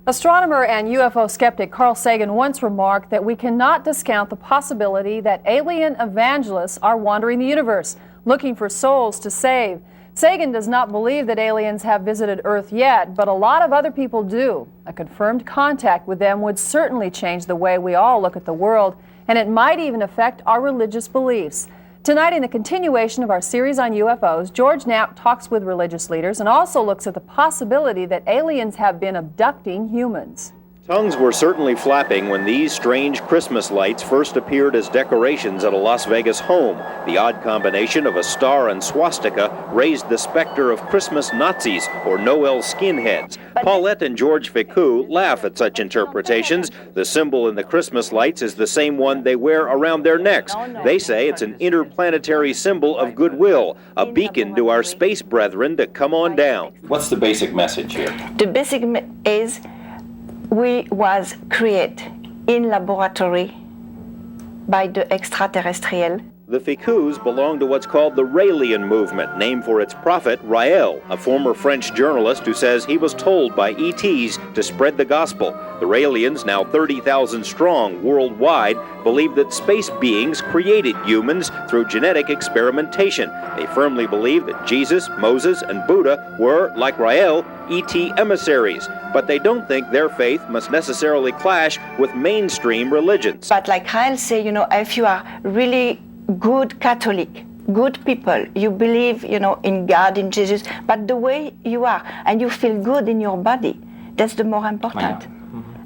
Astronomer and UFO skeptic Carl Sagan once remarked that we cannot discount the possibility that alien evangelists are wandering the universe, looking for souls to save. Sagan does not believe that aliens have visited Earth yet, but a lot of other people do. A confirmed contact with them would certainly change the way we all look at the world, and it might even affect our religious beliefs. Tonight, in the continuation of our series on UFOs, George Knapp talks with religious leaders and also looks at the possibility that aliens have been abducting humans. Tongues were certainly flapping when these strange Christmas lights first appeared as decorations at a Las Vegas home. The odd combination of a star and swastika raised the specter of Christmas Nazis or Noel skinheads. Paulette and George Ficou laugh at such interpretations. The symbol in the Christmas lights is the same one they wear around their necks. They say it's an interplanetary symbol of goodwill, a beacon to our space brethren to come on down. What's the basic message here? The basic is we was created in laboratory by the extraterrestrial. The Ficous belong to what's called the Raelian movement, named for its prophet Rael, a former French journalist who says he was told by ETs to spread the gospel. The Raelians, now 30,000 strong worldwide, believe that space beings created humans through genetic experimentation. They firmly believe that Jesus, Moses, and Buddha were, like Rael, ET emissaries, but they don't think their faith must necessarily clash with mainstream religions. But like Rael say, if you are really good Catholic, good people, you believe, in God, in Jesus, but the way you are, and you feel good in your body, that's the more important.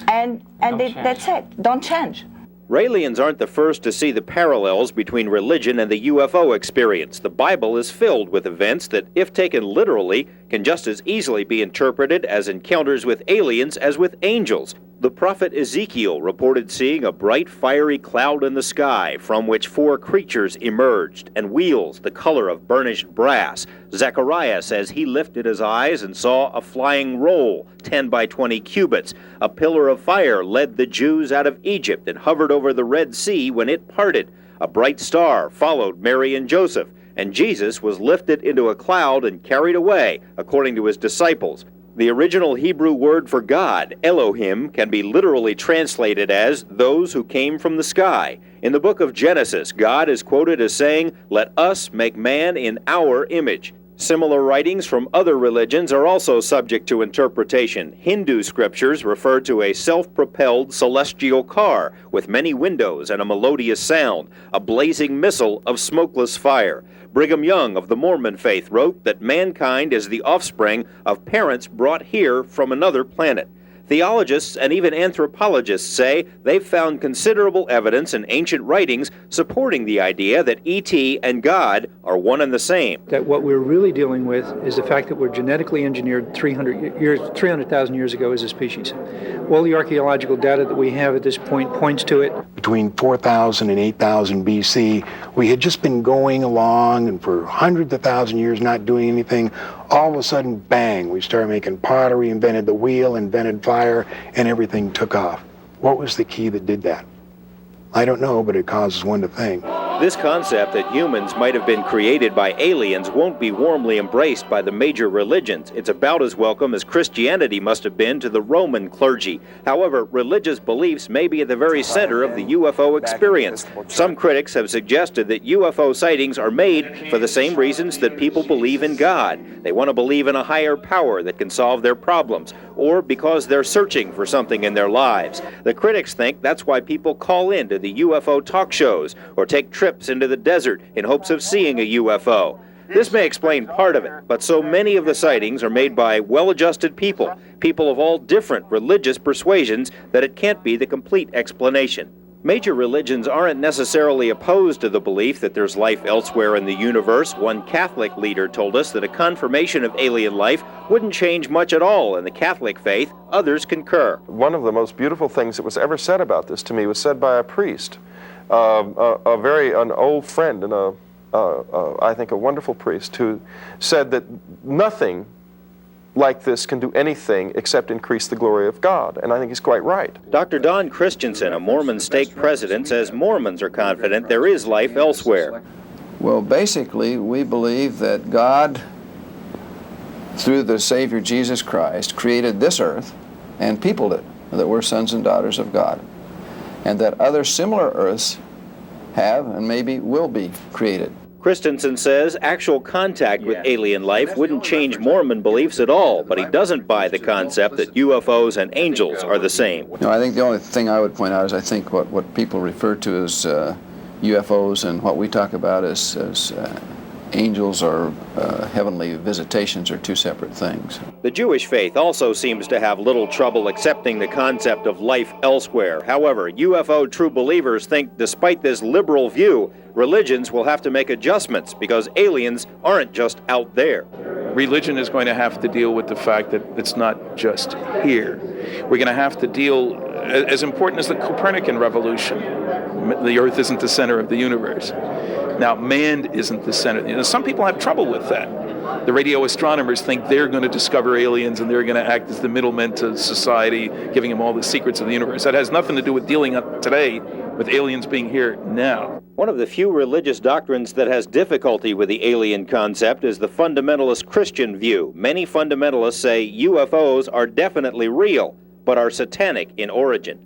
And that's it, don't change. Raelians aren't the first to see the parallels between religion and the UFO experience. The Bible is filled with events that, if taken literally, can just as easily be interpreted as encounters with aliens as with angels. The prophet Ezekiel reported seeing a bright fiery cloud in the sky from which 4 creatures emerged, and wheels the color of burnished brass. Zechariah says he lifted his eyes and saw a flying roll, 10 by 20 cubits. A pillar of fire led the Jews out of Egypt and hovered over the Red Sea when it parted. A bright star followed Mary and Joseph, and Jesus was lifted into a cloud and carried away, according to his disciples. The original Hebrew word for God, Elohim, can be literally translated as those who came from the sky. In the book of Genesis, God is quoted as saying, "Let us make man in our image." Similar writings from other religions are also subject to interpretation. Hindu scriptures refer to a self-propelled celestial car with many windows and a melodious sound, a blazing missile of smokeless fire. Brigham Young of the Mormon faith wrote that mankind is the offspring of parents brought here from another planet. Theologists and even anthropologists say they've found considerable evidence in ancient writings supporting the idea that ET and God are one and the same. That what we're really dealing with is the fact that we're genetically engineered 300,000 years ago as a species. All the archaeological data that we have at this point points to it. Between 4,000 and 8,000 BC, we had just been going along and for hundreds of thousand years not doing anything. All of a sudden, bang, we started making pottery, invented the wheel, invented fire, and everything took off. What was the key that did that? I don't know, but it causes one to think. This concept that humans might have been created by aliens won't be warmly embraced by the major religions. It's about as welcome as Christianity must have been to the Roman clergy. However, religious beliefs may be at the very center of the UFO experience. Some critics have suggested that UFO sightings are made for the same reasons that people believe in God. They want to believe in a higher power that can solve their problems, or because they're searching for something in their lives. The critics think that's why people call into the UFO talk shows or take trips into the desert in hopes of seeing a UFO. This may explain part of it, but so many of the sightings are made by well-adjusted people, people of all different religious persuasions, that it can't be the complete explanation. Major religions aren't necessarily opposed to the belief that there's life elsewhere in the universe. One Catholic leader told us that a confirmation of alien life wouldn't change much at all in the Catholic faith. Others concur. One of the most beautiful things that was ever said about this to me was said by a priest, an old friend and I think a wonderful priest, who said that nothing like this can do anything except increase the glory of God, and I think he's quite right. Dr. Don Christensen, a Mormon stake president, says Mormons are confident there is life elsewhere. Well, basically, we believe that God, through the Savior Jesus Christ, created this earth and peopled it, that we're sons and daughters of God, and that other similar Earths have and maybe will be created. Christensen says actual contact with alien life wouldn't change Mormon beliefs at all, but he doesn't buy the concept that UFOs and angels are the same. No, I think the only thing I would point out is I think what people refer to as UFOs and what we talk about as angels or heavenly visitations are two separate things. The Jewish faith also seems to have little trouble accepting the concept of life elsewhere. However, UFO true believers think despite this liberal view, religions will have to make adjustments because aliens aren't just out there. Religion is going to have to deal with the fact that it's not just here. We're going to have to deal, as important as the Copernican revolution, the Earth isn't the center of the universe. Now, man isn't the center. You know, some people have trouble with that. The radio astronomers think they're going to discover aliens and they're going to act as the middlemen to society, giving them all the secrets of the universe. That has nothing to do with dealing today with aliens being here now. One of the few religious doctrines that has difficulty with the alien concept is the fundamentalist Christian view. Many fundamentalists say UFOs are definitely real, but are satanic in origin.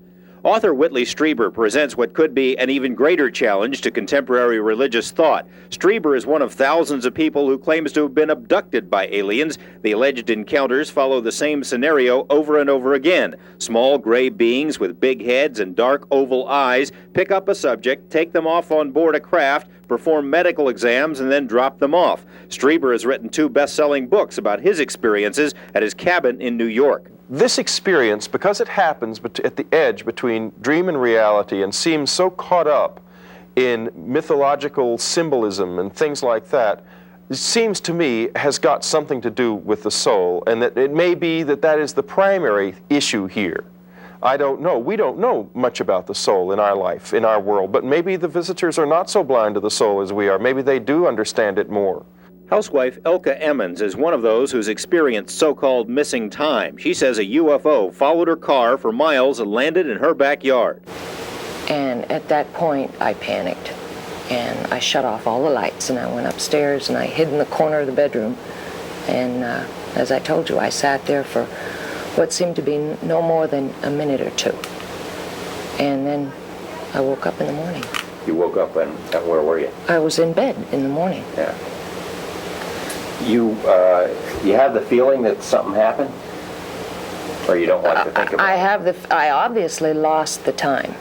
Author Whitley Strieber presents what could be an even greater challenge to contemporary religious thought. Strieber is one of thousands of people who claims to have been abducted by aliens. The alleged encounters follow the same scenario over and over again. Small gray beings with big heads and dark oval eyes pick up a subject, take them off on board a craft, perform medical exams, and then drop them off. Strieber has written 2 best-selling books about his experiences at his cabin in New York. This experience, because it happens at the edge between dream and reality and seems so caught up in mythological symbolism and things like that, it seems to me has got something to do with the soul, and that it may be that that is the primary issue here. I don't know. We don't know much about the soul in our life, in our world, but maybe the visitors are not so blind to the soul as we are. Maybe they do understand it more. Housewife Elka Emmons is one of those who's experienced so-called missing time. She says a UFO followed her car for miles and landed in her backyard. And at that point, I panicked. And I shut off all the lights, and I went upstairs, and I hid in the corner of the bedroom. And as I told you, I sat there for what seemed to be no more than a minute or 2. And then I woke up in the morning. You woke up and where were you? I was in bed in the morning. Yeah. You have the feeling that something happened? Or you don't like to think about it? I obviously lost the time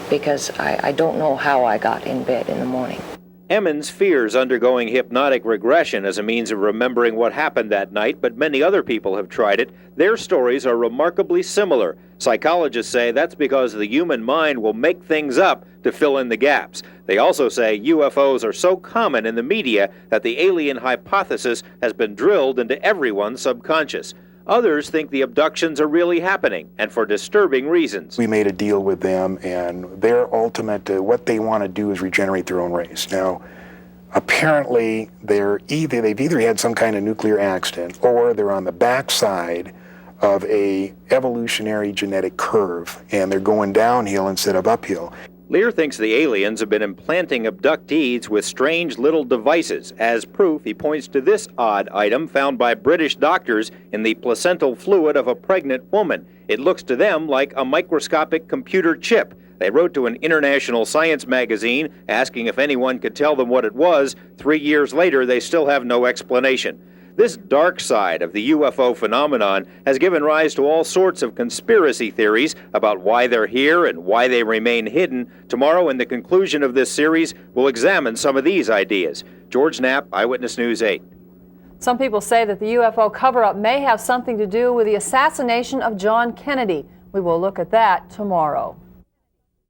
because I don't know how I got in bed in the morning. Emmons fears undergoing hypnotic regression as a means of remembering what happened that night, but many other people have tried it. Their stories are remarkably similar. Psychologists say that's because the human mind will make things up to fill in the gaps. They also say UFOs are so common in the media that the alien hypothesis has been drilled into everyone's subconscious. Others think the abductions are really happening, and for disturbing reasons. We made a deal with them, and their ultimate, what they want to do is regenerate their own race. Now, apparently, they've either had some kind of nuclear accident, or they're on the backside of a evolutionary genetic curve, and they're going downhill instead of uphill. Lear thinks the aliens have been implanting abductees with strange little devices. As proof, he points to this odd item found by British doctors in the placental fluid of a pregnant woman. It looks to them like a microscopic computer chip. They wrote to an international science magazine asking if anyone could tell them what it was. 3 years later, they still have no explanation. This dark side of the UFO phenomenon has given rise to all sorts of conspiracy theories about why they're here and why they remain hidden. Tomorrow, in the conclusion of this series, we'll examine some of these ideas. George Knapp, Eyewitness News 8. Some people say that the UFO cover-up may have something to do with the assassination of John Kennedy. We will look at that tomorrow.